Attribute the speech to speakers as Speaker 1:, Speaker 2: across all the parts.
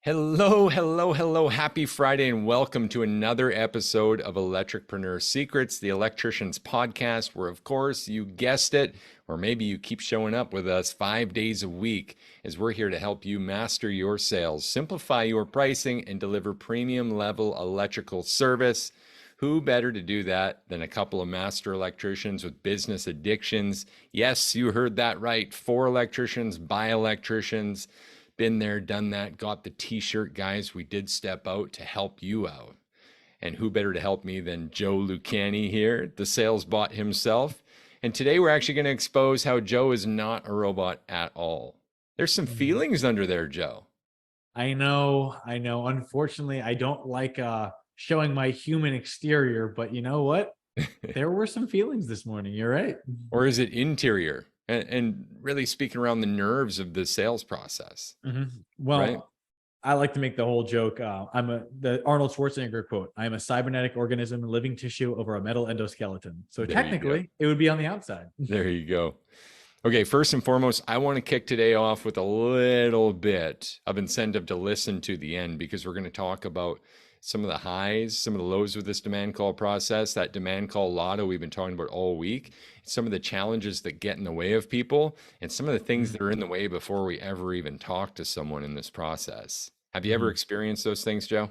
Speaker 1: Hello, hello, hello. Happy Friday and welcome to another episode of Electricpreneur Secrets, the Electricians podcast, where, of course, you guessed it, or maybe you keep showing up with us 5 days a week as we're here to help you master your sales, simplify your pricing, and deliver premium level electrical service. Who better to do that than a couple of master electricians with business addictions? Yes, you heard that right. For electricians, by electricians. Been there, done that, got the t-shirt, guys. We did step out to help you out. And who better to help me than Joe Lucani here, the sales bot himself. And today we're actually going to expose how Joe is not a robot at all. There's some feelings under there, Joe.
Speaker 2: I know. Unfortunately, I don't like showing my human exterior, but you know what? There were some feelings this morning. You're right.
Speaker 1: Or is it interior? And really speaking around the nerves of the sales process,
Speaker 2: Well,
Speaker 1: right?
Speaker 2: I like to make the whole joke. The Arnold Schwarzenegger quote. I am a cybernetic organism, living tissue over a metal endoskeleton. So
Speaker 1: There you go.
Speaker 2: technically, it would be on the outside.
Speaker 1: There you go. Okay, first and foremost, I want to kick today off with a little bit of incentive to listen to the end, because we're going to talk about some of the highs, some of the lows with this demand call process, that demand call Lotto we've been talking about all week, some of the challenges that get in the way of people, and some of the things that are in the way before we ever even talk to someone in this process. Have you ever experienced those things, Joe?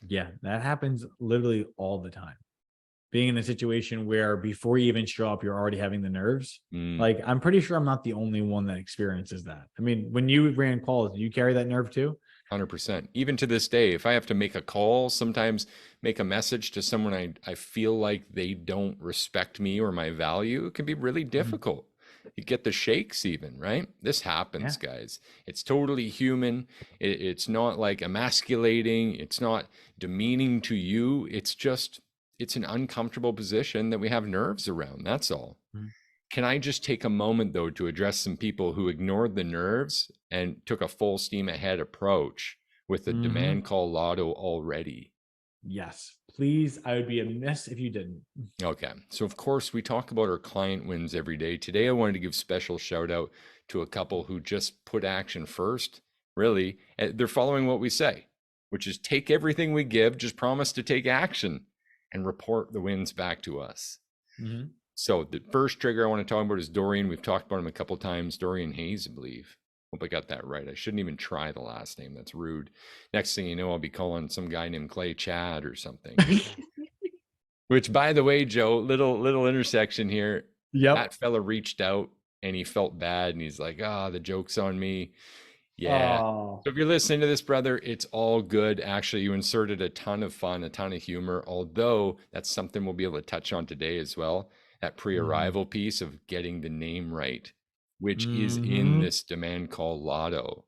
Speaker 2: Yeah, that happens literally all the time. Being in a situation where before you even show up, you're already having the nerves. Like, I'm pretty sure I'm not the only one that experiences that. I mean, when you ran calls, do you carry that nerve too?
Speaker 1: 100%. Even to this day, if I have to make a call, sometimes make a message to someone I feel like they don't respect me or my value, it can be really difficult. You get the shakes even, right? This happens, guys. It's totally human. It's not like emasculating. It's not demeaning to you. It's an uncomfortable position that we have nerves around. That's all. Can I just take a moment, though, to address some people who ignored the nerves and took a full steam ahead approach with the demand call Lotto already?
Speaker 2: Yes, please. I would be amiss if you didn't.
Speaker 1: Okay. So, of course, we talk about our client wins every day. Today, I wanted to give special shout out to a couple who just put action first. Really, they're following what we say, which is take everything we give, just promise to take action and report the wins back to us. So the first trigger I want to talk about is Dorian. We've talked about him a couple of times. Dorian Hayes, I believe. Hope I got that right. I shouldn't even try the last name. That's rude. Next thing you know, I'll be calling some guy named Clay Chad or something. Which, by the way, Joe, little intersection here.
Speaker 2: Yep.
Speaker 1: That fella reached out and he felt bad and he's like, the joke's on me. Yeah. So if you're listening to this, brother, it's all good. Actually, you inserted a ton of fun, a ton of humor, although that's something we'll be able to touch on today as well. That pre-arrival piece of getting the name right, which is in this demand call Lotto.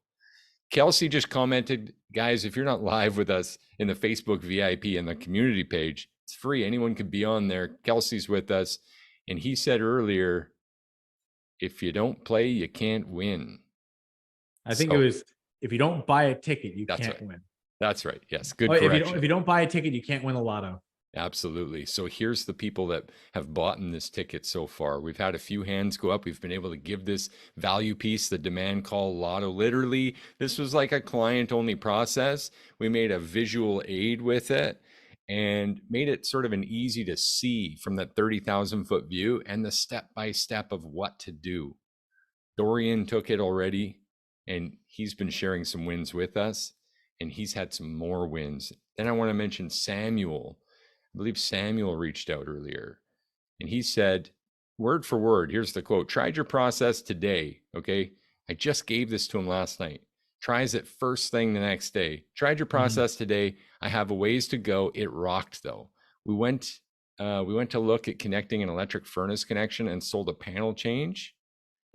Speaker 1: Kelsey just commented, guys, if you're not live with us in the Facebook VIP and the community page, it's free. Anyone can be on there. Kelsey's with us. And he said earlier, if you don't play, you can't win.
Speaker 2: I think it was, if you don't buy a ticket, you can't win.
Speaker 1: That's right. Yes. Good correction.
Speaker 2: If you don't buy a ticket, you can't win the Lotto.
Speaker 1: Absolutely. So here's the people that have bought in this ticket so far. We've had a few hands go up. We've been able to give this value piece, the demand call Lotto. Literally, this was like a client-only process. We made a visual aid with it and made it sort of an easy to see from that 30,000-foot view and the step-by-step of what to do. Dorian took it already, and he's been sharing some wins with us, and he's had some more wins. Then I want to mention Samuel. I believe Samuel reached out earlier and he said, word for word, here's the quote, tried your process today. Okay. I just gave this to him last night. Tries it first thing the next day. Tried your process today. I have a ways to go. It rocked though. We went to look at connecting an electric furnace connection and sold a panel change,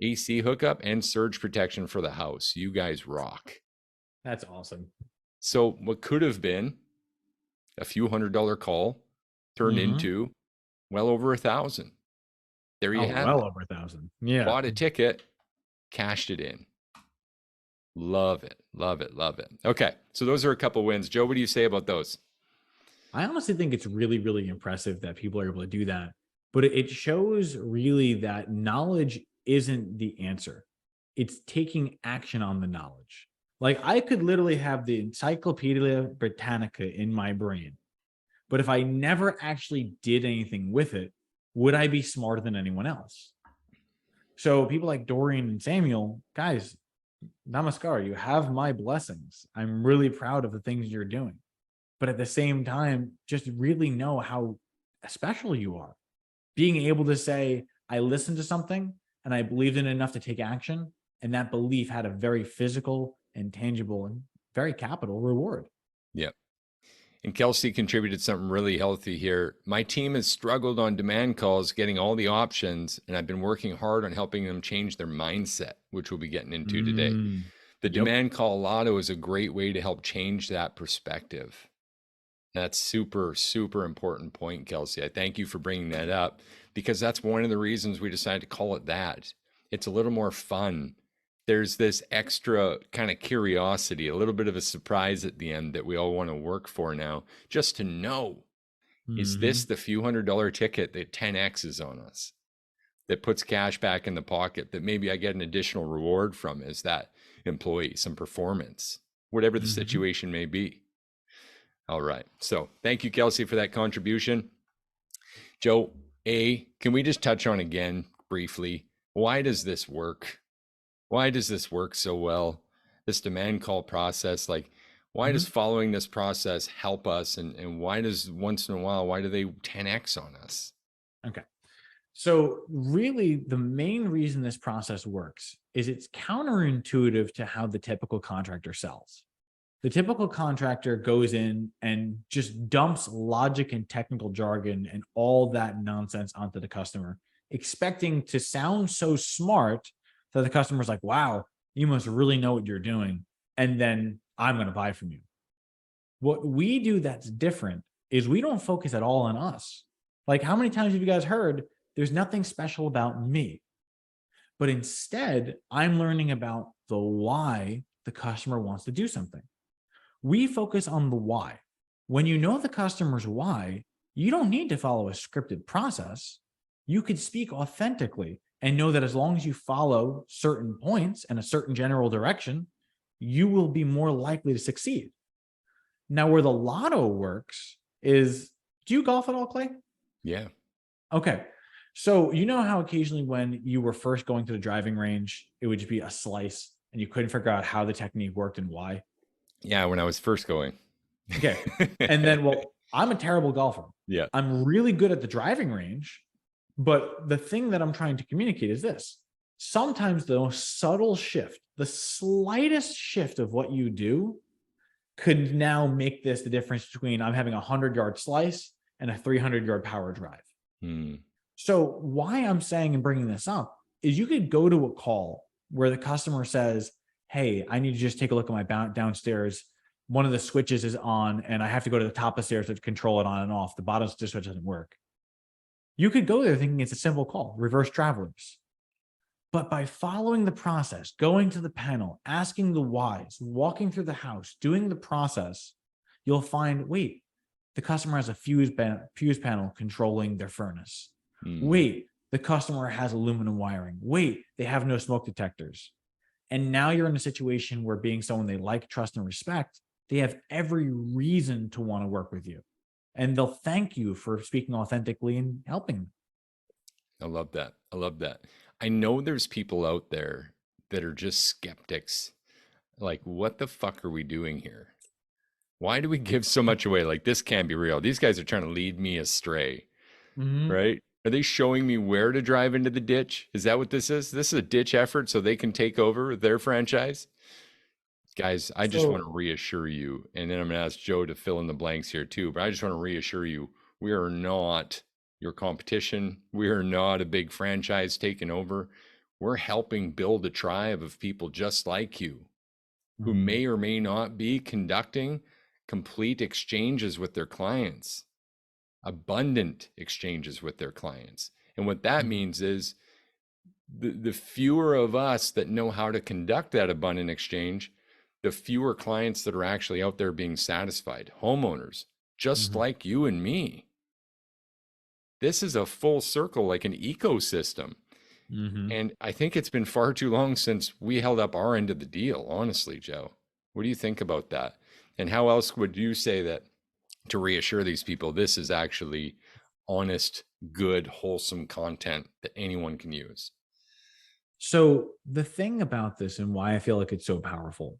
Speaker 1: AC hookup, and surge protection for the house. You guys rock.
Speaker 2: That's awesome.
Speaker 1: So what could have been a few $100 call turned into well over 1,000. There you have
Speaker 2: well
Speaker 1: it.
Speaker 2: Over 1,000. Yeah.
Speaker 1: Bought a ticket, cashed it in. Love it. Love it. Love it. Okay. So those are a couple wins. Joe, what do you say about those?
Speaker 2: I honestly think it's really, really impressive that people are able to do that. But it shows really that knowledge isn't the answer. It's taking action on the knowledge. Like I could literally have the Encyclopedia Britannica in my brain, but if I never actually did anything with it, would I be smarter than anyone else? So people like Dorian and Samuel, guys, namaskar, you have my blessings. I'm really proud of the things you're doing. But at the same time, just really know how special you are. Being able to say, I listened to something and I believed in it enough to take action. And that belief had a very physical and tangible and very capital reward.
Speaker 1: Yep. And Kelsey contributed something really healthy here. My team has struggled on demand calls, getting all the options, and I've been working hard on helping them change their mindset, which we'll be getting into today. The
Speaker 2: Yep.
Speaker 1: demand call Lotto is a great way to help change that perspective. That's super, super important point, Kelsey. I thank you for bringing that up because that's one of the reasons we decided to call it that. It's a little more fun. There's this extra kind of curiosity, a little bit of a surprise at the end that we all want to work for now, just to know, is this the few $100 ticket that 10X is on us, that puts cash back in the pocket, that maybe I get an additional reward from as that employee, some performance, whatever the situation may be. All right. So thank you, Kelsey, for that contribution. Joe, can we just touch on again briefly, why does this work? Why does this work so well? This demand call process, like why does following this process help us? And why does once in a while, why do they 10X on us?
Speaker 2: Okay. So really the main reason this process works is it's counterintuitive to how the typical contractor sells. The typical contractor goes in and just dumps logic and technical jargon and all that nonsense onto the customer, expecting to sound so smart that the customer's like, wow, you must really know what you're doing. And then I'm going to buy from you. What we do that's different is we don't focus at all on us. Like, how many times have you guys heard there's nothing special about me? But instead, I'm learning about the why the customer wants to do something. We focus on the why. When you know the customer's why, you don't need to follow a scripted process. You could speak authentically and know that as long as you follow certain points and a certain general direction, you will be more likely to succeed. Now, where the Lotto works is, do you golf at all, Clay?
Speaker 1: Yeah.
Speaker 2: Okay. So you know how occasionally when you were first going to the driving range, it would just be a slice and you couldn't figure out how the technique worked and why?
Speaker 1: Yeah, when I was first going.
Speaker 2: Okay. And then, well, I'm a terrible golfer.
Speaker 1: Yeah.
Speaker 2: I'm really good at the driving range, but the thing that I'm trying to communicate is this. Sometimes the most subtle shift, the slightest shift of what you do could now make this the difference between I'm having a 100-yard slice and a 300-yard power drive. So why I'm saying and bringing this up is you could go to a call where the customer says, hey, I need to just take a look at my downstairs. One of the switches is on and I have to go to the top of the stairs to control it on and off. The bottom switch doesn't work. You could go there thinking it's a simple call, reverse travelers. But by following the process, going to the panel, asking the whys, walking through the house, doing the process, you'll find, wait, the customer has a fuse panel controlling their furnace. Wait, the customer has aluminum wiring. Wait, they have no smoke detectors. And now you're in a situation where being someone they like, trust, and respect, they have every reason to want to work with you. And they'll thank you for speaking authentically and helping them.
Speaker 1: I love that. I love that. I know there's people out there that are just skeptics. Like, what the fuck are we doing here? Why do we give so much away? Like, this can't be real. These guys are trying to lead me astray, right? Are they showing me where to drive into the ditch? Is that what this is? This is a ditch effort so they can take over their franchise? Guys, I just want to reassure you, and then I'm going to ask Joe to fill in the blanks here too, but I just want to reassure you, we are not your competition. We are not a big franchise taking over. We're helping build a tribe of people just like you who may or may not be conducting complete exchanges with their clients, abundant exchanges with their clients. And what that means is the fewer of us that know how to conduct that abundant exchange, the fewer clients that are actually out there being satisfied, homeowners, just like you and me. This is a full circle, like an ecosystem. And I think it's been far too long since we held up our end of the deal, honestly, Joe. What do you think about that? And how else would you say that to reassure these people this is actually honest, good, wholesome content that anyone can use?
Speaker 2: So the thing about this and why I feel like it's so powerful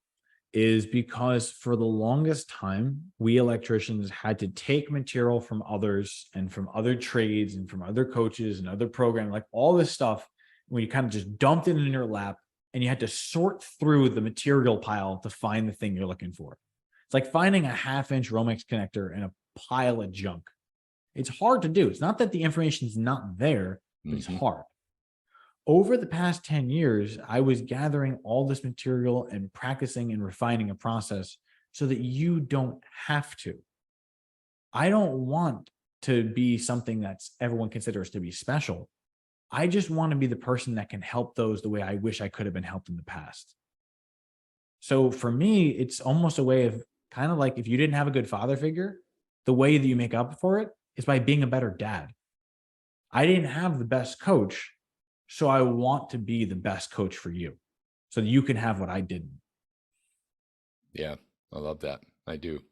Speaker 2: is because for the longest time, we electricians had to take material from others and from other trades and from other coaches and other programs, like all this stuff, when you kind of just dumped it in your lap and you had to sort through the material pile to find the thing you're looking for. It's like finding a 1/2 inch Romex connector in a pile of junk. It's hard to do. It's not that the information is not there, but it's
Speaker 1: Mm-hmm.
Speaker 2: hard. Over the past 10 years, I was gathering all this material and practicing and refining a process so that you don't have to. I don't want to be something that's everyone considers to be special. I just want to be the person that can help those the way I wish I could have been helped in the past. So for me, it's almost a way of kind of like if you didn't have a good father figure, the way that you make up for it is by being a better dad. I didn't have the best coach, so I want to be the best coach for you so that you can have what I didn't.
Speaker 1: Yeah, I love that. I do.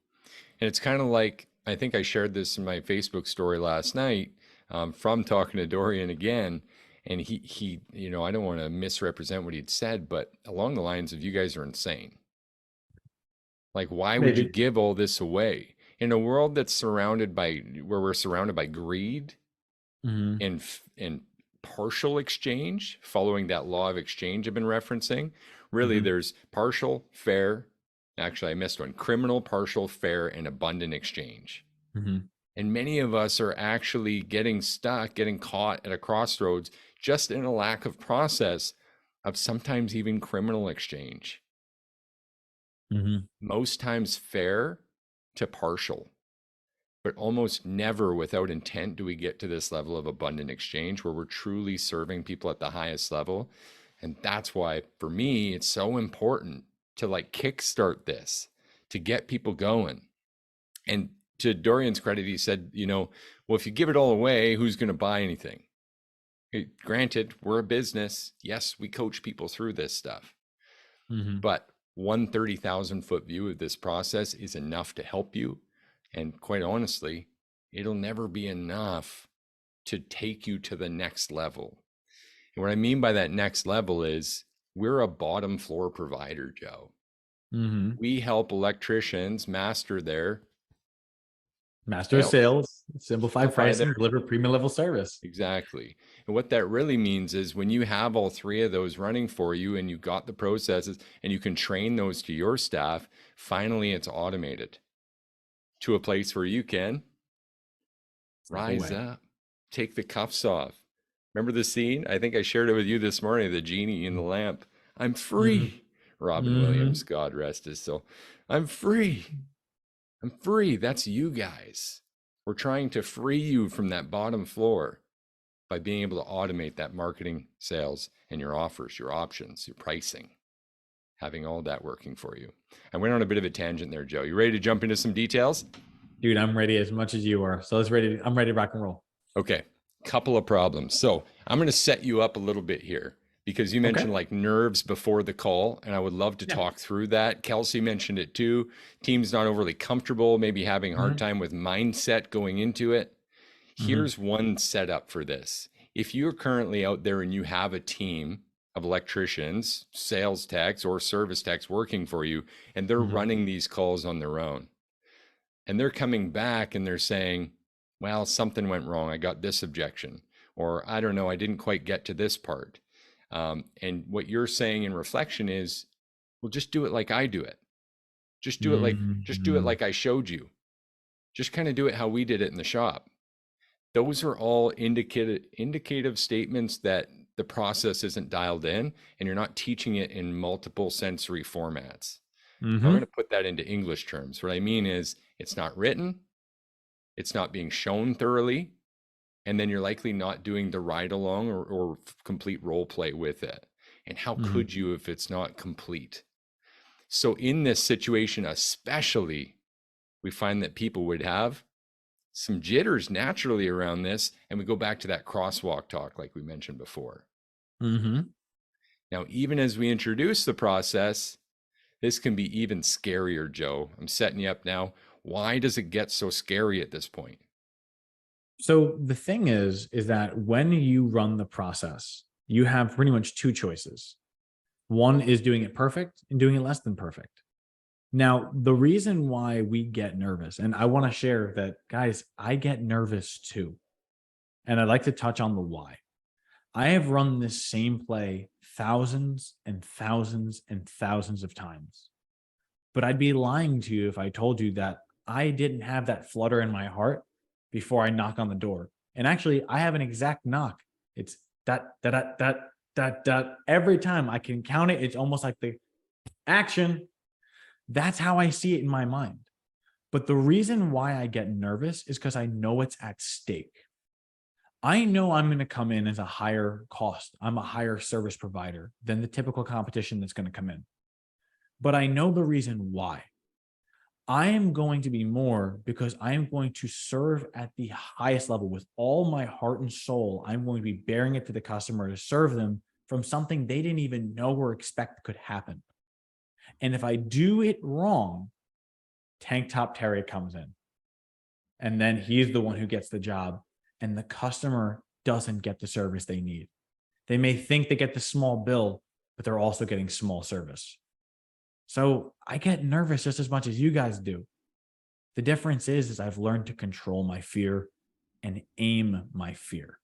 Speaker 1: And it's kind of like, I think I shared this in my Facebook story last night, from talking to Dorian again. And I don't want to misrepresent what he'd said, but along the lines of, you guys are insane. Like, why would you
Speaker 2: Maybe.
Speaker 1: give all this away in a world that's where we're surrounded by greed
Speaker 2: Mhm,
Speaker 1: and partial exchange, following that law of exchange I've been referencing? Really,
Speaker 2: mhm,
Speaker 1: there's partial, fair. Actually, I missed one: criminal, partial, fair, and abundant exchange.
Speaker 2: mhm,
Speaker 1: And many of us are actually getting stuck, getting caught at a crossroads just in a lack of process of sometimes even criminal exchange.
Speaker 2: mhm,
Speaker 1: Most times fair to partial, but almost never without intent do we get to this level of abundant exchange where we're truly serving people at the highest level. And that's why, for me, it's so important to like kickstart this, to get people going. And to Dorian's credit, he said, well, if you give it all away, who's going to buy anything? Granted, we're a business. Yes, we coach people through this stuff,
Speaker 2: mhm,
Speaker 1: but one 30,000-foot view of this process is enough to help you. And quite honestly, it'll never be enough to take you to the next level. And what I mean by that next level is, we're a bottom floor provider, Joe.
Speaker 2: mhm.
Speaker 1: We help electricians master their
Speaker 2: Master of
Speaker 1: sales,
Speaker 2: sales, simplified
Speaker 1: simplify their.
Speaker 2: pricing, deliver premium level service.
Speaker 1: Exactly. And what that really means is, when you have all three of those running for you and you got the processes and you can train those to your staff, finally it's automated to a place where you can
Speaker 2: Step
Speaker 1: rise
Speaker 2: away.
Speaker 1: up, take the cuffs off. Remember the scene? I think I shared it with you this morning, the genie in the lamp. I'm
Speaker 2: Mhm,
Speaker 1: free. Robin Williams,
Speaker 2: mhm,
Speaker 1: God rest his soul. I'm free. I'm free. That's you guys. We're trying to free you from that bottom floor by being able to automate that marketing, sales, and your offers, your options, your pricing, having all that working for you. I went on a bit of a tangent there, Joe. You ready to jump into some details?
Speaker 2: Dude, I'm ready as much as you are. So I'm ready to rock and roll.
Speaker 1: Okay, couple of problems. So I'm going to set you up a little bit here, because you
Speaker 2: Okay.
Speaker 1: mentioned like nerves before the call, and I would love to
Speaker 2: Yeah.
Speaker 1: talk through that. Kelsey mentioned it too. Team's not overly comfortable, maybe having a hard
Speaker 2: Mhm,
Speaker 1: time with mindset going into it.
Speaker 2: mhm,
Speaker 1: Here's one setup for this. If you're currently out there and you have a team of electricians, sales techs, or service techs working for you, and they're
Speaker 2: mhm,
Speaker 1: running these calls on their own, and they're coming back and they're saying, well, something went wrong. I got this objection, or I don't know, I didn't quite get to this part. And what you're saying in reflection is, well, just do it like I do it. Just do it
Speaker 2: mhm,
Speaker 1: like I showed you. Just kind of do it how we did it in the shop. Those are all indicative statements that the process isn't dialed in, and you're not teaching it in multiple sensory formats. I'm going to
Speaker 2: mhm,
Speaker 1: put that into English terms. What I mean is, it's not written, it's not being shown thoroughly, and then you're likely not doing the ride along or complete role play with it. And how
Speaker 2: mhm,
Speaker 1: could you if it's not complete? So in this situation, especially, we find that people would have some jitters naturally around this, and we go back to that crosswalk talk like we mentioned before.
Speaker 2: mhm,
Speaker 1: Now, even as we introduce the process, this can be even scarier, Joe. I'm setting you up now. Why does it get so scary at this point?
Speaker 2: So the thing is that when you run the process, you have pretty much two choices. One is doing it perfect and doing it less than perfect. Now, the reason why we get nervous, and I want to share that, guys, I get nervous too. And I'd like to touch on the why. I have run this same play thousands and thousands and thousands of times. But I'd be lying to you if I told you that I didn't have that flutter in my heart before I knock on the door. And actually, I have an exact knock. It's that, that, that, that, that, that. Every time I can count it, it's almost like the action. That's how I see it in my mind. But the reason why I get nervous is because I know it's at stake. I know I'm going to come in as a higher cost. I'm a higher service provider than the typical competition that's going to come in. But I know the reason why. I am going to be more because I am going to serve at the highest level with all my heart and soul. I'm going to be bearing it to the customer to serve them from something they didn't even know or expect could happen. And if I do it wrong, Tank Top Terry comes in. And then he's the one who gets the job. And the customer doesn't get the service they need. They may think they get the small bill, but they're also getting small service. So I get nervous just as much as you guys do. The difference is I've learned to control my fear and aim my fear.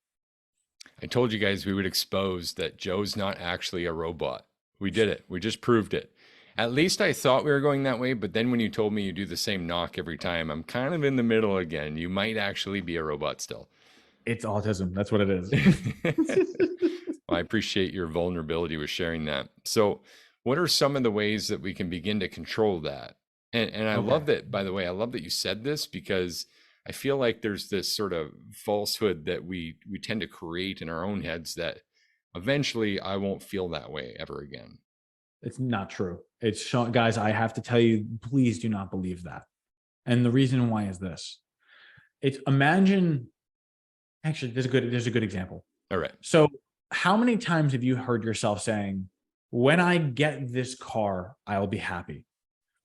Speaker 1: I told you guys we would expose that Joe's not actually a robot. We did it. We just proved it. At least I thought we were going that way, but then when you told me you do the same knock every time, I'm kind of in the middle again. You might actually be a robot still.
Speaker 2: It's autism. That's what it is.
Speaker 1: Well, I appreciate your vulnerability with sharing that. So, what are some of the ways that we can begin to control that? And I
Speaker 2: Okay.
Speaker 1: love that, by the way, I love that you said this because I feel like there's this sort of falsehood that we tend to create in our own heads that eventually I won't feel that way ever again.
Speaker 2: It's not true. It's guys, I have to tell you, please do not believe that. And the reason why is this. It's imagine actually there's a good example.
Speaker 1: All right.
Speaker 2: So, how many times have you heard yourself saying, when I get this car, I'll be happy.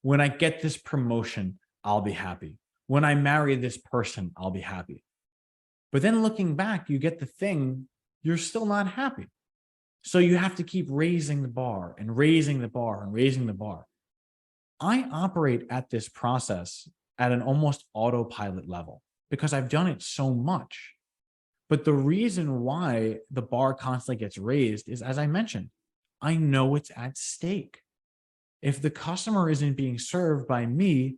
Speaker 2: When I get this promotion, I'll be happy. When I marry this person, I'll be happy. But then looking back, you get the thing, you're still not happy. So you have to keep raising the bar and raising the bar and raising the bar. I operate at this process at an almost autopilot level because I've done it so much. But the reason why the bar constantly gets raised is, as I mentioned, I know it's at stake. If the customer isn't being served by me,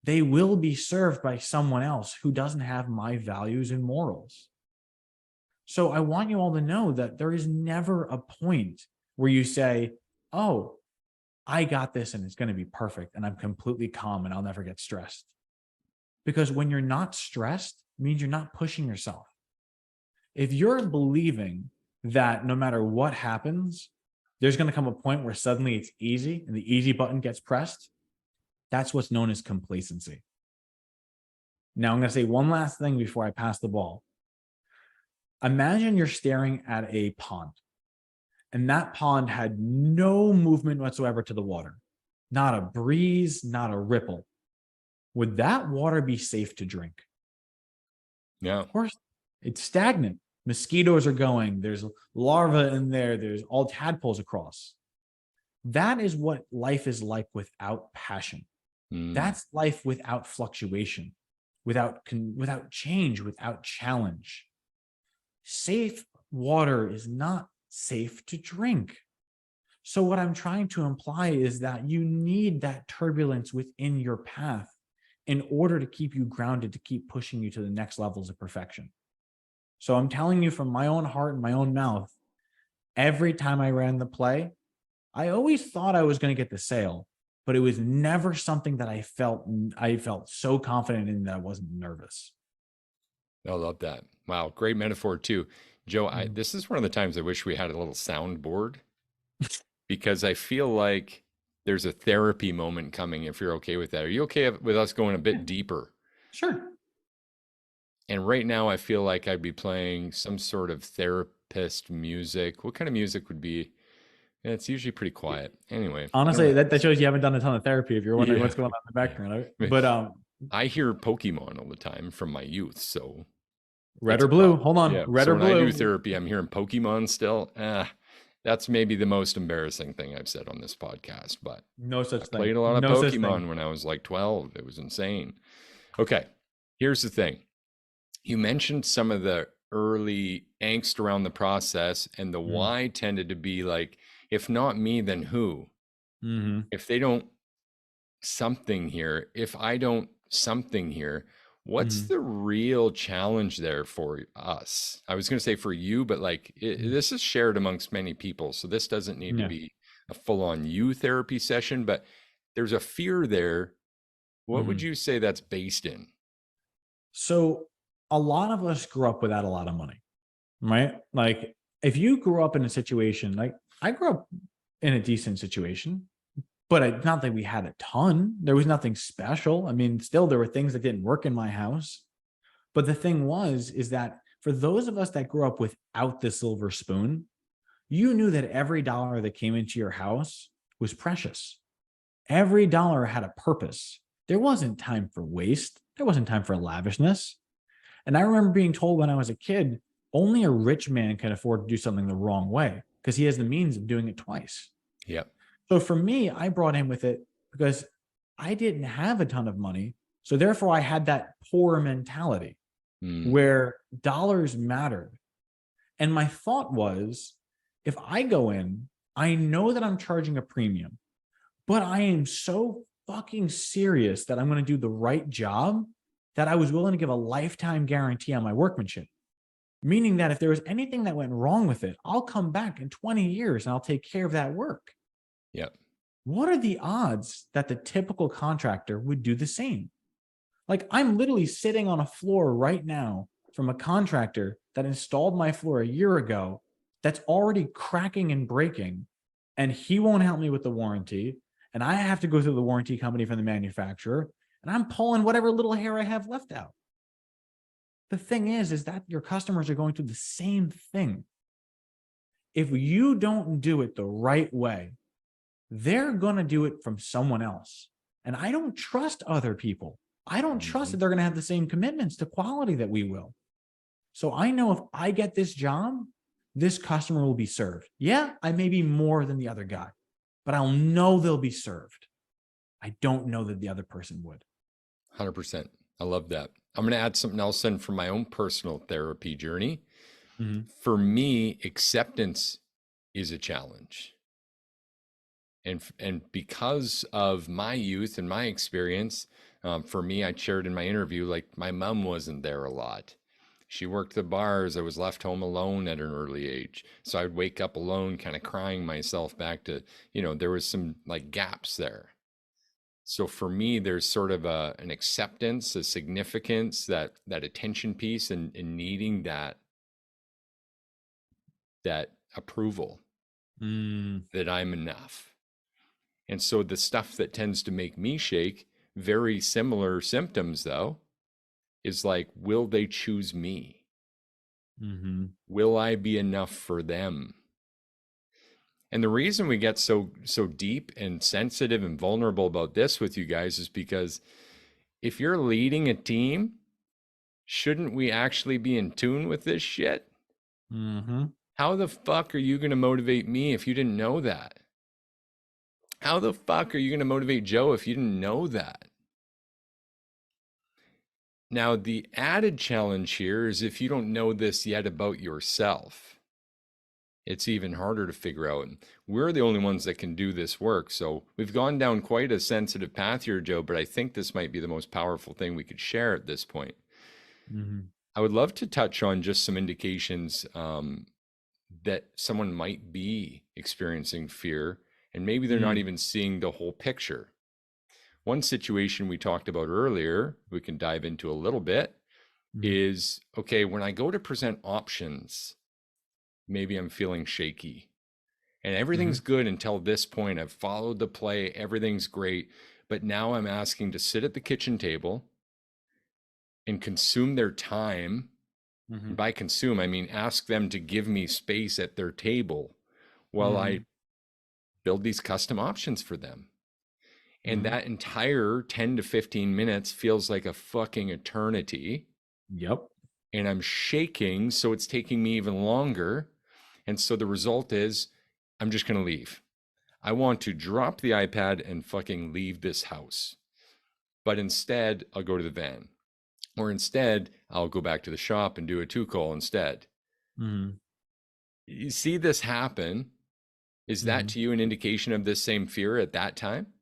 Speaker 2: they will be served by someone else who doesn't have my values and morals. So I want you all to know that there is never a point where you say, oh, I got this and it's going to be perfect and I'm completely calm and I'll never get stressed. Because when you're not stressed, it means you're not pushing yourself. If you're believing that no matter what happens, there's going to come a point where suddenly it's easy and the easy button gets pressed, that's what's known as complacency. Now, I'm going to say one last thing before I pass the ball. Imagine you're staring at a pond, and that pond had no movement whatsoever to the water, not a breeze, not a ripple. Would that water be safe to drink?
Speaker 1: Yeah.
Speaker 2: Of course, it's stagnant. Mosquitoes are going, there's larvae in there, there's all tadpoles across. That is what life is like without passion. That's life without fluctuation, without change, without challenge. Safe water is not safe to drink. So what I'm trying to imply is that you need that turbulence within your path in order to keep you grounded, to keep pushing you to the next levels of perfection. So I'm telling you from my own heart and my own mouth, every time I ran the play, I always thought I was going to get the sale, but it was never something that I felt so confident in that I wasn't nervous.
Speaker 1: I love that. Wow, great metaphor too. Joe, this is one of the times I wish we had a little soundboard because I feel like there's a therapy moment coming if you're okay with that. Are you okay with us going a bit deeper?
Speaker 2: Sure.
Speaker 1: And right now I feel like I'd be playing some sort of therapist music. What kind of music would be Yeah, it's usually pretty quiet. Anyway, I don't
Speaker 2: Honestly,
Speaker 1: know.
Speaker 2: that shows you haven't done a ton of therapy if you're wondering
Speaker 1: Yeah.
Speaker 2: what's going on in the
Speaker 1: Yeah.
Speaker 2: background.
Speaker 1: I mean,
Speaker 2: But
Speaker 1: I hear Pokemon all the time from my youth, so
Speaker 2: red
Speaker 1: it's
Speaker 2: or
Speaker 1: a
Speaker 2: blue?
Speaker 1: problem.
Speaker 2: Hold on,
Speaker 1: Yeah.
Speaker 2: red
Speaker 1: So
Speaker 2: or
Speaker 1: when I do
Speaker 2: blue?
Speaker 1: therapy, I'm hearing Pokemon still. That's maybe the most embarrassing thing I've said on this podcast, but
Speaker 2: No
Speaker 1: I
Speaker 2: such thing.
Speaker 1: played a lot of
Speaker 2: No such thing.
Speaker 1: Pokemon when I was like 12. It was insane. Okay. Here's the thing. You mentioned some of the early angst around the process, and the why tended to be like, if not me, then who?
Speaker 2: Mm-hmm.
Speaker 1: If they don't something here, if I don't something here, what's
Speaker 2: Mm-hmm.
Speaker 1: the real challenge there for us? I was going to say for you, but like this is shared amongst many people. So this doesn't need to
Speaker 2: Yeah.
Speaker 1: be a full on you therapy session, but there's a fear there. What would
Speaker 2: Mm-hmm.
Speaker 1: you say that's based in?
Speaker 2: So a lot of us grew up without a lot of money, right? Like if you grew up in a situation like I grew up in a decent situation, but not that we had a ton. There was nothing special. I mean, still there were things that didn't work in my house. But the thing is that for those of us that grew up without the silver spoon, you knew that every dollar that came into your house was precious. Every dollar had a purpose. There wasn't time for waste. There wasn't time for lavishness. And I remember being told when I was a kid, only a rich man can afford to do something the wrong way because he has the means of doing it twice.
Speaker 1: Yep.
Speaker 2: So for me, I brought him with it because I didn't have a ton of money. So therefore, I had that poor mentality
Speaker 1: Mm,
Speaker 2: where dollars mattered. And my thought was, if I go in, I know that I'm charging a premium, but I am so fucking serious that I'm going to do the right job that I was willing to give a lifetime guarantee on my workmanship. Meaning that if there was anything that went wrong with it, I'll come back in 20 years and I'll take care of that work.
Speaker 1: yep.
Speaker 2: What are the odds that the typical contractor would do the same? Like I'm literally sitting on a floor right now from a contractor that installed my floor a year ago that's already cracking and breaking, and he won't help me with the warranty. And I have to go through the warranty company from the manufacturer, and I'm pulling whatever little hair I have left out. The thing is that your customers are going through the same thing. If you don't do it the right way, they're going to do it from someone else. And I don't trust other people. I don't trust that
Speaker 1: Mhm.
Speaker 2: they're going to have the same commitments to quality that we will. So I know if I get this job, this customer will be served. Yeah, I may be more than the other guy, but I'll know they'll be served. I don't know that the other person would.
Speaker 1: 100%. I love that. I'm going to add something else in from my own personal therapy journey.
Speaker 2: Mm-hmm.
Speaker 1: For me, acceptance is a challenge. And because of my youth and my experience, for me, I shared in my interview, like my mom wasn't there a lot. She worked the bars. I was left home alone at an early age. So I'd wake up alone, kind of crying myself back to, there was some like gaps there. So for me, there's sort of an acceptance, a significance, that attention piece, and needing that approval
Speaker 2: Mm,
Speaker 1: that I'm enough. And so the stuff that tends to make me shake, very similar symptoms though, is like, will they choose me?
Speaker 2: mm-hmm.
Speaker 1: Will I be enough for them? And the reason we get so deep and sensitive and vulnerable about this with you guys is because if you're leading a team, shouldn't we actually be in tune with this shit?
Speaker 2: Mm-hmm.
Speaker 1: How the fuck are you going to motivate me if you didn't know that? How the fuck are you going to motivate Joe if you didn't know that? Now, the added challenge here is if you don't know this yet about yourself, it's even harder to figure out. We're the only ones that can do this work. So we've gone down quite a sensitive path here, Joe, but I think this might be the most powerful thing we could share at this point.
Speaker 2: Mm-hmm.
Speaker 1: I would love to touch on just some indications that someone might be experiencing fear, and maybe they're not
Speaker 2: Mm-hmm.
Speaker 1: even seeing the whole picture. One situation we talked about earlier, we can dive into a little bit, is okay, when I go to present options, maybe I'm feeling shaky and
Speaker 2: Mm-hmm.
Speaker 1: everything's good until this point. I've followed the play, everything's great. But now I'm asking to sit at the kitchen table and consume their time.
Speaker 2: Mm-hmm.
Speaker 1: And by consume, I mean ask them to give me space at their table while I
Speaker 2: Mm-hmm.
Speaker 1: build these custom options for them. And
Speaker 2: Mhm.
Speaker 1: that entire 10 to 15 minutes feels like a fucking eternity.
Speaker 2: Yep.
Speaker 1: And I'm shaking, so it's taking me even longer. And so the result is I'm just going to leave. I want to drop the iPad and fucking leave this house. But instead, I'll go to the van. Or instead, I'll go back to the shop and do a 2-call instead.
Speaker 2: Mhm.
Speaker 1: You see this happen. Is that
Speaker 2: Mhm.
Speaker 1: to you an indication of this same fear at that time?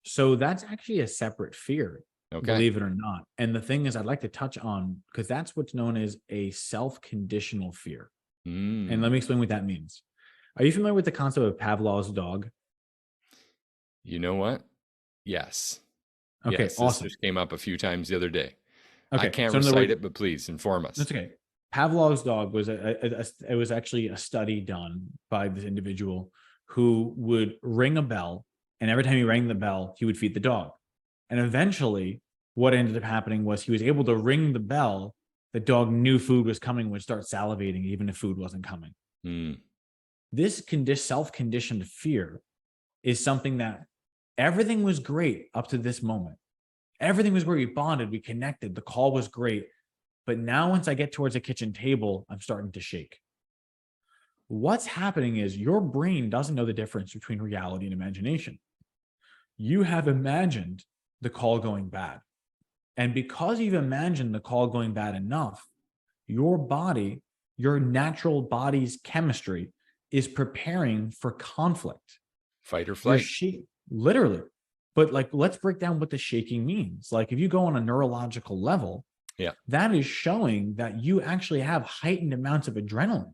Speaker 2: So that's actually a separate fear,
Speaker 1: Okay.
Speaker 2: believe it or not. And the thing is, I'd like to touch on, because that's what's known as a self-conditional fear. And let
Speaker 1: Mm.
Speaker 2: me explain what that means. Are you familiar with the concept of Pavlov's dog?
Speaker 1: You know what? Yes.
Speaker 2: Okay,
Speaker 1: Yes. This
Speaker 2: awesome.
Speaker 1: just came up a few times the other day. I
Speaker 2: Okay,
Speaker 1: can't
Speaker 2: so in other
Speaker 1: recite
Speaker 2: words,
Speaker 1: it, but please inform us.
Speaker 2: that's okay. Pavlov's dog was it was actually a study done by this individual who would ring a bell, and every time he rang the bell, he would feed the dog. And eventually, what ended up happening was he was able to ring the bell. The dog knew food was coming, would start salivating, even if food wasn't coming.
Speaker 1: Mm.
Speaker 2: This self-conditioned fear is something that everything was great up to this moment. Everything was where we bonded, we connected, the call was great. But now, once I get towards the kitchen table, I'm starting to shake. What's happening is your brain doesn't know the difference between reality and imagination. You have imagined the call going bad. And because you've imagined the call going bad enough, your body, your natural body's chemistry is preparing for conflict.
Speaker 1: Fight or
Speaker 2: You're
Speaker 1: flight.
Speaker 2: shaking, literally. But like, let's break down what the shaking means. Like, if you go on a neurological level,
Speaker 1: Yeah.
Speaker 2: that is showing that you actually have heightened amounts of adrenaline.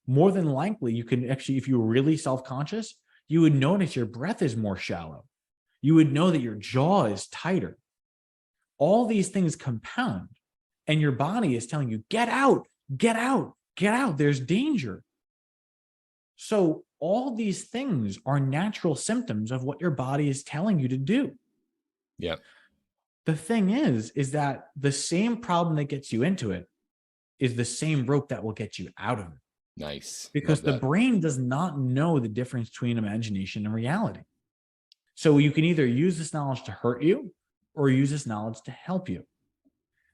Speaker 2: More than likely, you can actually, if you're really self-conscious, you would notice your breath is more shallow. You would know that your jaw is tighter. All these things compound, and your body is telling you, get out, get out, get out. There's danger. So all these things are natural symptoms of what your body is telling you to do.
Speaker 1: Yeah.
Speaker 2: The thing is that the same problem that gets you into it is the same rope that will get you out of it,
Speaker 1: Nice.
Speaker 2: because
Speaker 1: Love
Speaker 2: the
Speaker 1: that.
Speaker 2: brain does not know the difference between imagination and reality. So you can either use this knowledge to hurt you or use this knowledge to help you.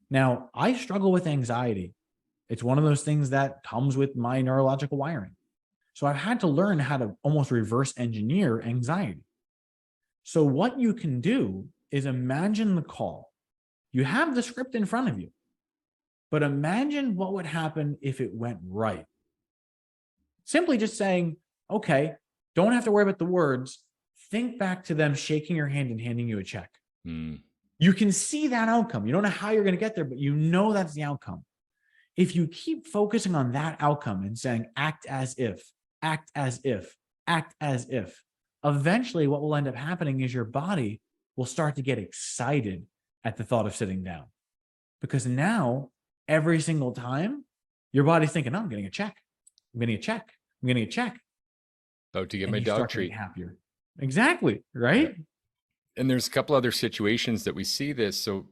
Speaker 2: Now, I struggle with anxiety. It's one of those things that comes with my neurological wiring. So I've had to learn how to almost reverse engineer anxiety. So what you can do is imagine the call. You have the script in front of you, but imagine what would happen if it went right. Simply just saying, okay, don't have to worry about the words. Think back to them shaking your hand and handing you a check.
Speaker 1: Mm.
Speaker 2: You can see that outcome. You don't know how you're going to get there, but you know that's the outcome. If you keep focusing on that outcome and saying, act as if, act as if, act as if, eventually what will end up happening is your body will start to get excited at the thought of sitting down. Because now, every single time, your body's thinking, oh, I'm getting a check. I'm getting a check. I'm getting a check.
Speaker 1: About to get
Speaker 2: And
Speaker 1: my
Speaker 2: you
Speaker 1: dog
Speaker 2: start getting
Speaker 1: treat.
Speaker 2: happier. Exactly.
Speaker 1: Yeah.
Speaker 2: Right.
Speaker 1: And there's a couple other situations that we see this. So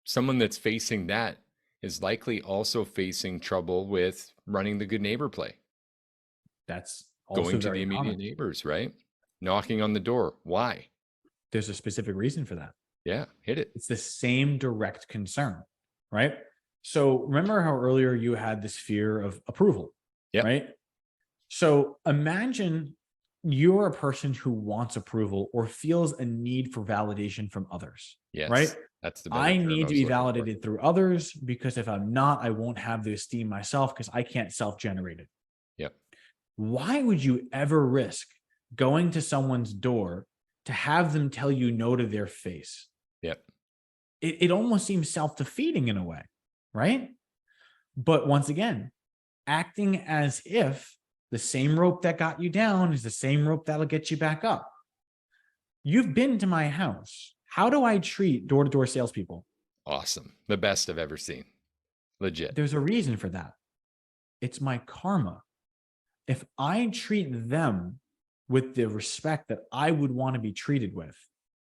Speaker 1: someone that's facing that is likely also facing trouble with running the good neighbor play,
Speaker 2: That's also
Speaker 1: going to the
Speaker 2: very
Speaker 1: immediate
Speaker 2: common.
Speaker 1: neighbors, right? Knocking on the door. Why?
Speaker 2: There's a specific reason for that.
Speaker 1: Yeah, hit it.
Speaker 2: It's the same direct concern, right? So remember how earlier you had this fear of approval,
Speaker 1: Yep.
Speaker 2: right? So imagine you're a person who wants approval or feels a need for validation from others, right?
Speaker 1: Yes. That's the better
Speaker 2: I
Speaker 1: term
Speaker 2: need
Speaker 1: I
Speaker 2: to
Speaker 1: was
Speaker 2: be
Speaker 1: looking for.
Speaker 2: validated through others, because if I'm not, I won't have the esteem myself because I can't self-generate it.
Speaker 1: Yep.
Speaker 2: Why would you ever risk going to someone's door to have them tell you no to their face?
Speaker 1: Yep.
Speaker 2: It almost seems self-defeating in a way, right? But once again, acting as if the same rope that got you down is the same rope that'll get you back up. You've been to my house. How do I treat door-to-door salespeople?
Speaker 1: Awesome. The best I've ever seen. Legit.
Speaker 2: There's a reason for that. It's my karma. If I treat them with the respect that I would want to be treated with,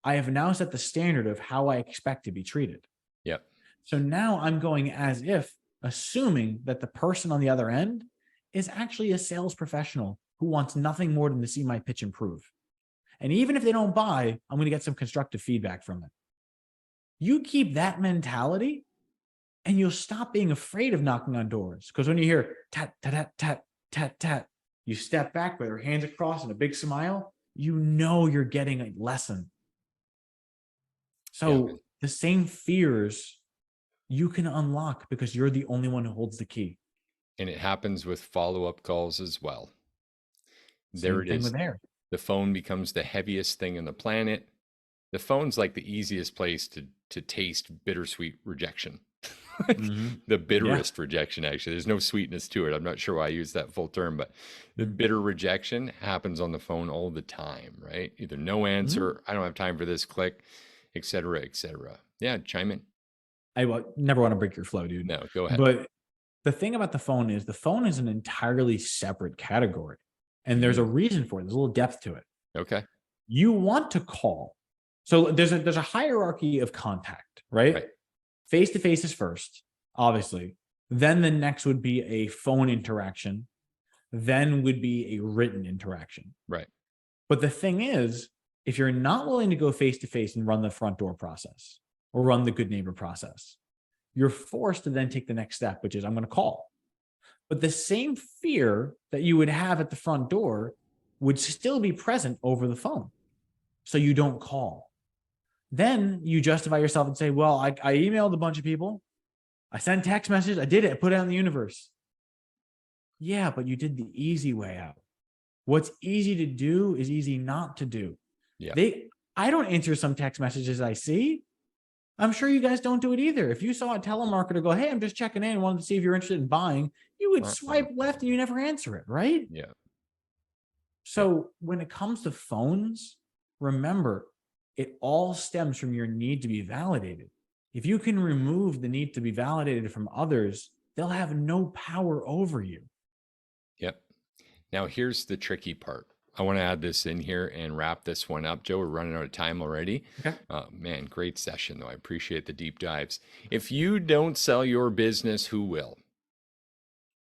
Speaker 2: I have now set the standard of how I expect to be treated.
Speaker 1: Yep.
Speaker 2: So now I'm going as if, assuming that the person on the other end is actually a sales professional who wants nothing more than to see my pitch improve. And even if they don't buy, I'm going to get some constructive feedback from it. You keep that mentality and you'll stop being afraid of knocking on doors. Because when you hear tat, tat, tat, tat, tat, tat, you step back with your hands across and a big smile, you know you're getting a lesson.
Speaker 1: Yeah.
Speaker 2: So the same fears you can unlock because you're the only one who holds the key.
Speaker 1: And it happens with follow-up calls as well. There
Speaker 2: Same
Speaker 1: it
Speaker 2: thing
Speaker 1: is.
Speaker 2: with hair.
Speaker 1: The phone becomes the heaviest thing on the planet. The phone's like the easiest place to taste bittersweet rejection. The bitterest rejection, actually. There's no sweetness to it. I'm not sure why I use that full term, but the bitter rejection happens on the phone all the time, right? Either no answer, I don't have time for this, click, et cetera, et cetera. Yeah, chime in.
Speaker 2: I never want to break your flow, dude.
Speaker 1: No, go ahead.
Speaker 2: But the thing about the phone is an entirely separate category. And there's a reason for it. There's a little depth to it.
Speaker 1: Okay.
Speaker 2: You want to call. So there's a hierarchy of contact, right? Face to face is first, obviously. Then the next would be a phone interaction. Then would be a written interaction.
Speaker 1: Right.
Speaker 2: But the thing is, if you're not willing to go face to face and run the front door process or run the good neighbor process, you're forced to then take the next step, which is I'm going to call. But the same fear that you would have at the front door would still be present over the phone. So you don't call. Then you justify yourself and say, well, I emailed a bunch of people. I sent text messages. I did it. I put it out in the universe. Yeah, but you did the easy way out. What's easy to do is easy not to do.
Speaker 1: Yeah.
Speaker 2: I don't answer some text messages I see. I'm sure you guys don't do it either. If you saw a telemarketer go, hey, I'm just checking in, wanted to see if you're interested in buying, you would swipe left and you never answer it, right?
Speaker 1: Yeah.
Speaker 2: So when it comes to phones, remember, it all stems from your need to be validated. If you can remove the need to be validated from others, they'll have no power over you.
Speaker 1: Yep. Now, here's the tricky part. I want to add this in here and wrap this one up. Joe, we're running out of time already.
Speaker 2: Okay.
Speaker 1: Man, great session, though. I appreciate the deep dives. If you don't sell your business, who will?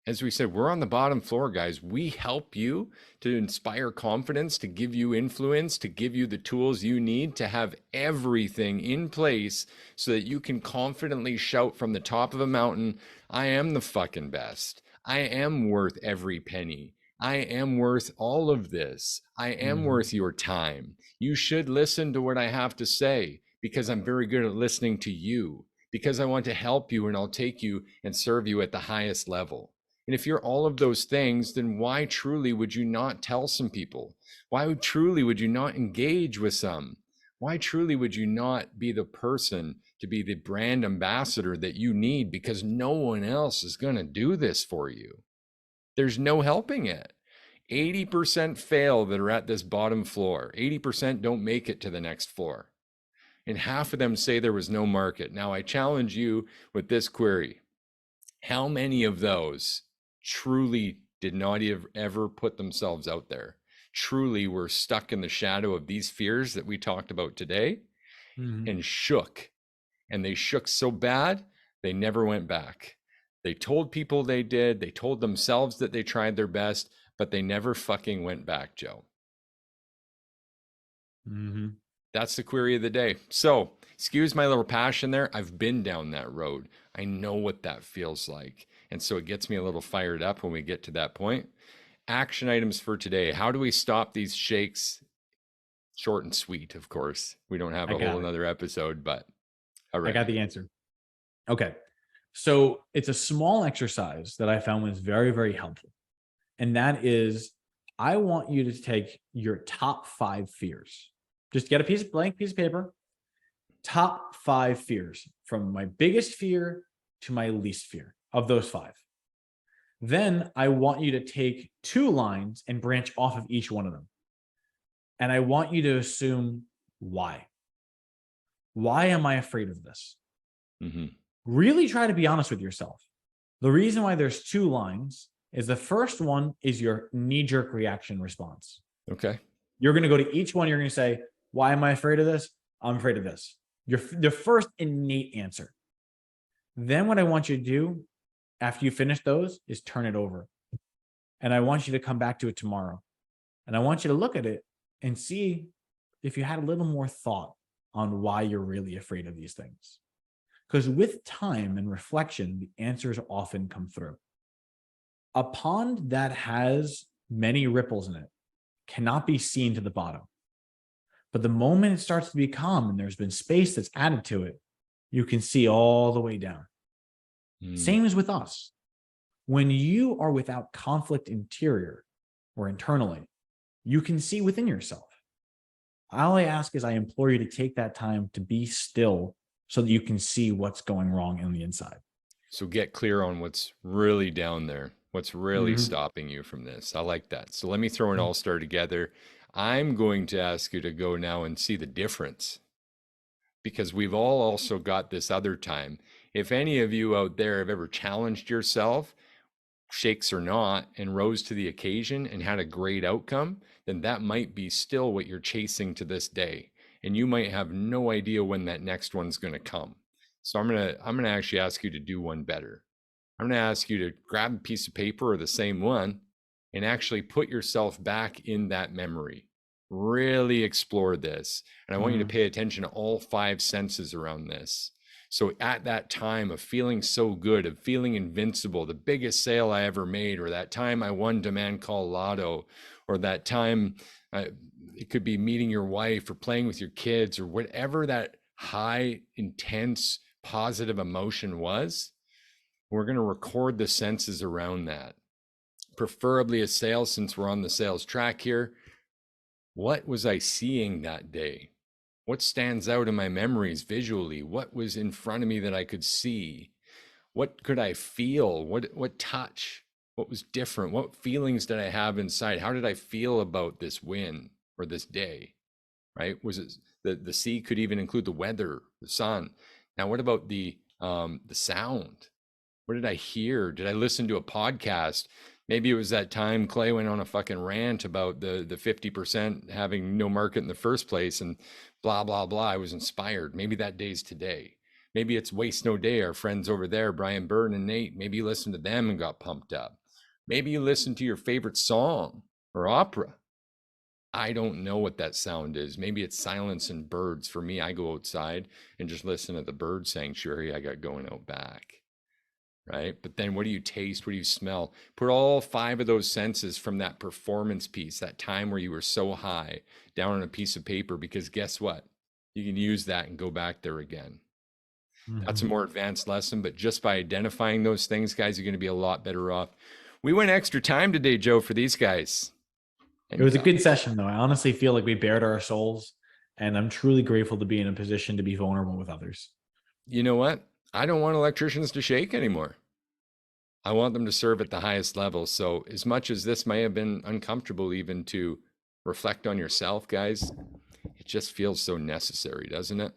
Speaker 1: As we said, we're on the bottom floor, guys. We help you to inspire confidence, to give you influence, to give you the tools you need to have everything in place so that you can confidently shout from the top of a mountain, I am the fucking best. I am worth every penny. I am worth all of this. I am worth your time. You should listen to what I have to say because I'm very good at listening to you, because I want to help you and I'll take you and serve you at the highest level. And if you're all of those things, then why truly would you not tell some people? Why truly would you not engage with some? Why truly would you not be the person to be the brand ambassador that you need, because no one else is going to do this for you? There's no helping it. 80% fail that are at this bottom floor. 80% don't make it to the next floor. And half of them say there was no market. Now I challenge you with this query. How many of those truly did not ever put themselves out there? Truly were stuck in the shadow of these fears that we talked about today and shook. And they shook so bad, they never went back. They told people they did. They told themselves that they tried their best, but they never fucking went back, Joe. That's the query of the day. So, excuse my little passion there. I've been down that road. I know what that feels like. And so it gets me a little fired up when we get to that point. Action items for today. How do we stop these shakes? Short and sweet, of course. We don't have a whole another episode, but all right.
Speaker 2: I got the answer. Okay. So it's a small exercise that I found was very, very helpful. And that is, I want you to take your top 5 fears. Just get a blank piece of paper. Top 5 fears, from my biggest fear to my least fear, of those 5. Then I want you to take 2 lines and branch off of each one of them. And I want you to assume why. Why am I afraid of this? Really try to be honest with yourself. The reason why there's 2 lines is the first one is your knee-jerk reaction response.
Speaker 1: Okay.
Speaker 2: You're going to go to each one. You're going to say, why am I afraid of this? I'm afraid of this. The first innate answer. Then what I want you to do after you finish those is turn it over. And I want you to come back to it tomorrow. And I want you to look at it and see if you had a little more thought on why you're really afraid of these things. Because with time and reflection, the answers often come through. A pond that has many ripples in it cannot be seen to the bottom. But the moment it starts to be calm and there's been space that's added to it, you can see all the way down. Same as with us. When you are without conflict interior or internally, you can see within yourself. All I ask is I implore you to take that time to be still so that you can see what's going wrong on the inside.
Speaker 1: So get clear on what's really down there, what's really stopping you from this. I like that. So let me throw an all-star together. I'm going to ask you to go now and see the difference, because we've all also got this other time. If any of you out there have ever challenged yourself, shakes or not, and rose to the occasion and had a great outcome, then that might be still what you're chasing to this day. And you might have no idea when that next one's going to come. So I'm going to actually ask you to do one better. I'm going to ask you to grab a piece of paper or the same one and actually put yourself back in that memory. Really explore this. And I want you to pay attention to all 5 senses around this. So at that time of feeling so good, of feeling invincible, the biggest sale I ever made, or that time I won demand call Lotto, or that time it could be meeting your wife or playing with your kids, or whatever that high, intense, positive emotion was, we're going to record the senses around that. Preferably a sale, since we're on the sales track here. What was I seeing that day? What stands out in my memories visually? What was in front of me that I could see? What could I feel? What touch? What was different? What feelings did I have inside? How did I feel about this win or this day? Right? Was it the sea could even include the weather, the sun. Now, what about the sound? What did I hear? Did I listen to a podcast? Maybe it was that time Clay went on a fucking rant about the 50% having no market in the first place and blah, blah, blah. I was inspired. Maybe that day's today. Maybe it's Waste No Day, our friends over there, Brian Byrne and Nate. Maybe you listened to them and got pumped up. Maybe you listened to your favorite song or opera. I don't know what that sound is. Maybe it's silence and birds. For me, I go outside and just listen to the bird sanctuary I got going out back. Right? But then what do you taste? What do you smell? Put all 5 of those senses from that performance piece, that time where you were so high, down on a piece of paper, because guess what? You can use that and go back there again. That's a more advanced lesson, but just by identifying those things, guys, you're going to be a lot better off. We went extra time today, Joe, for these guys.
Speaker 2: And it was a good session, though. I honestly feel like we bared our souls, and I'm truly grateful to be in a position to be vulnerable with others.
Speaker 1: You know what? I don't want electricians to shake anymore. I want them to serve at the highest level. So as much as this may have been uncomfortable even to reflect on yourself, guys, it just feels so necessary, doesn't it?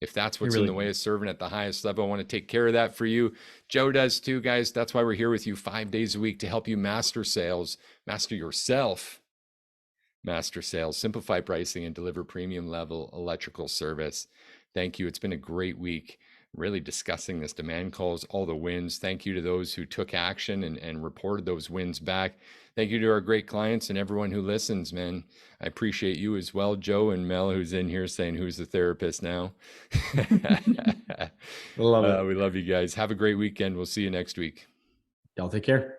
Speaker 1: If that's what's in the way of serving at the highest level, I want to take care of that for you. Joe does too, guys. That's why we're here with you 5 days a week to help you master sales, master yourself, master sales, simplify pricing, and deliver premium level electrical service. Thank you. It's been a great week, really discussing this demand calls, all the wins. Thank you to those who took action and reported those wins back. Thank you to our great clients and everyone who listens, man. I appreciate you as well, Joe and Mel, who's in here saying, who's the therapist now?
Speaker 2: Love it.
Speaker 1: We love you guys. Have a great weekend. We'll see you next week.
Speaker 2: Y'all take care.